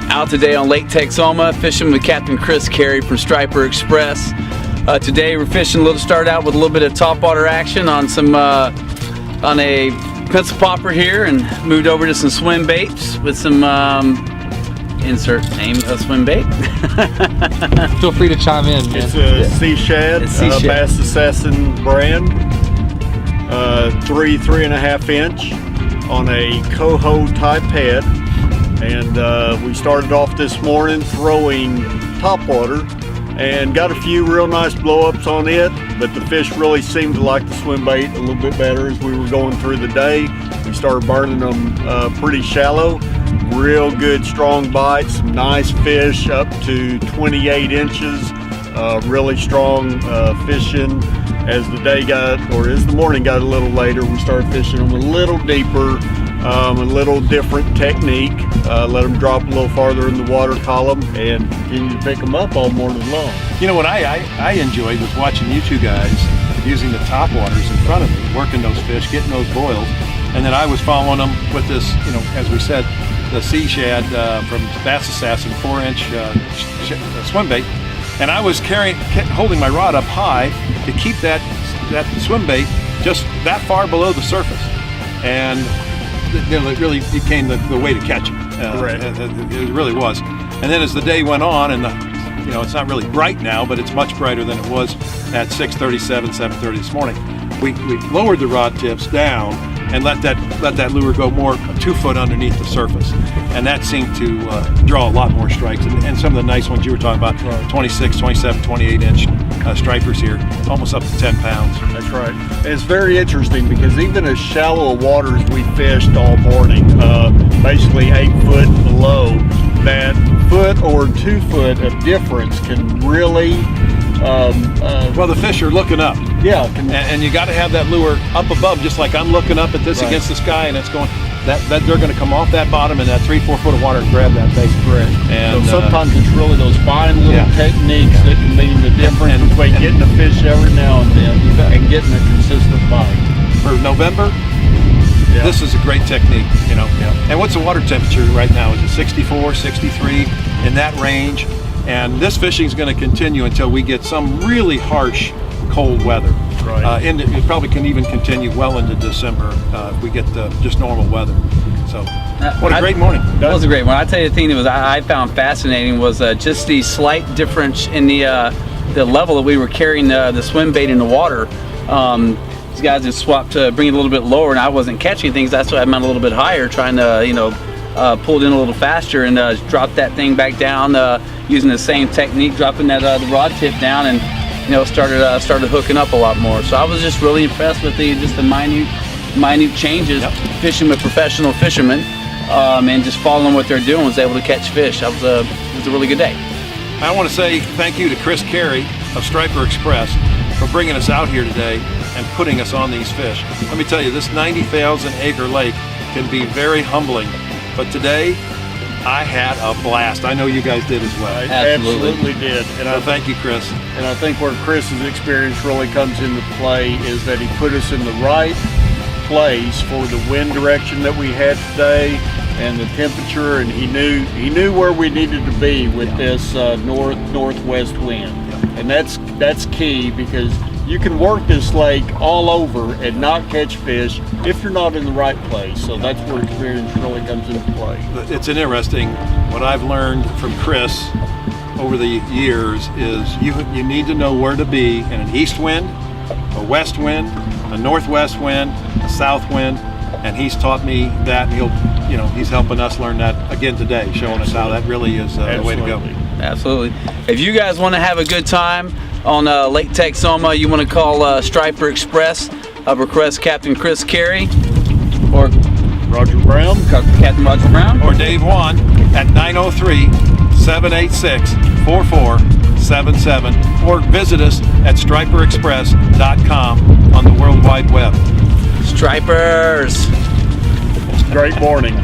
Out today on Lake Texoma, fishing with Captain Chris Carey from Striper Express. Today we're fishing start out with a little bit of topwater action on some on a pencil popper here, and moved over to some swim baits with some insert name of swim bait. Feel free to chime in, man. It's a Sea Shad, Bass Assassin brand, 3.5 inch on a coho type head. And we started off this morning throwing topwater and got a few real nice blow-ups on it, but the fish really seemed to like the swim bait a little bit better as we were going through the day. We started burning them pretty shallow. Real good strong bites, some nice fish up to 28 inches, really strong fishing. As the morning got a little later, we started fishing them a little deeper, a little different technique. Let them drop a little farther in the water column and continue to pick them up all morning long. You know what I enjoyed was watching you two guys using the top waters in front of me, working those fish, getting those boils, and then I was following them with this, as we said, the Sea Shad from Bass Assassin 4-inch swim bait, and I was holding my rod up high to keep that swim bait just that far below the surface, and it really became the way to catch them. It really was. And then as the day went on, and it's not really bright now, but it's much brighter than it was at 6:37, 7:30 this morning. We lowered the rod tips down and let that lure go more 2 foot underneath the surface, and that seemed to draw a lot more strikes. And some of the nice ones you were talking about, 26, 27, 28 inch stripers here, almost up to 10 pounds. That's right. And it's very interesting because even as shallow waters we fished all morning, basically 8 foot below, that foot or 2 foot of difference can really well, the fish are looking up. Yeah, and you got to have that lure up above, just like I'm looking up at this against the sky, and it's going. That they're going to come off that bottom in that 3-4 foot of water and grab that bait. Correct. And so sometimes it's really those fine little techniques that can mean the difference between getting a fish every now and then and getting a consistent bite. For November, this is a great technique, And what's the water temperature right now? Is it 64, 63, in that range? And this fishing is going to continue until we get some really harsh cold weather. Right. It probably can even continue well into December if we get just normal weather. So, what a great morning. That was a great one. I tell you, the thing that I found fascinating was just the slight difference in the level that we were carrying the swim bait in the water. These guys had swapped to bring it a little bit lower, and I wasn't catching things. That's why I meant a little bit higher, trying to pull it in a little faster and drop that thing back down using the same technique, dropping that the rod tip down, and started hooking up a lot more. So I was just really impressed with the minute changes. Fishing with professional fishermen and just following what they're doing, was able to catch fish. It was a really good day. I want to say thank you to Chris Carey of Striper Express for bringing us out here today and putting us on these fish. Let me tell you, this 90,000 acre lake can be very humbling, but today I had a blast. I know you guys did as well. I absolutely did. And I thank you, Chris. And I think where Chris's experience really comes into play is that he put us in the right place for the wind direction that we had today and the temperature, and he knew where we needed to be with this northwest wind. And that's key, because you can work this lake all over and not catch fish if you're not in the right place. So that's where experience really comes into play. It's interesting. What I've learned from Chris over the years is you need to know where to be in an east wind, a west wind, a northwest wind, a south wind, and he's taught me that, and he's helping us learn that again today, showing us how that really is the way to go. Absolutely. If you guys want to have a good time on Lake Texoma, you want to call Striper Express, request Captain Chris Carey or Roger Brown, Captain Roger Brown, or Dave Wan at 903-786-4477, or visit us at striperexpress.com on the World Wide Web. Stripers. Great morning.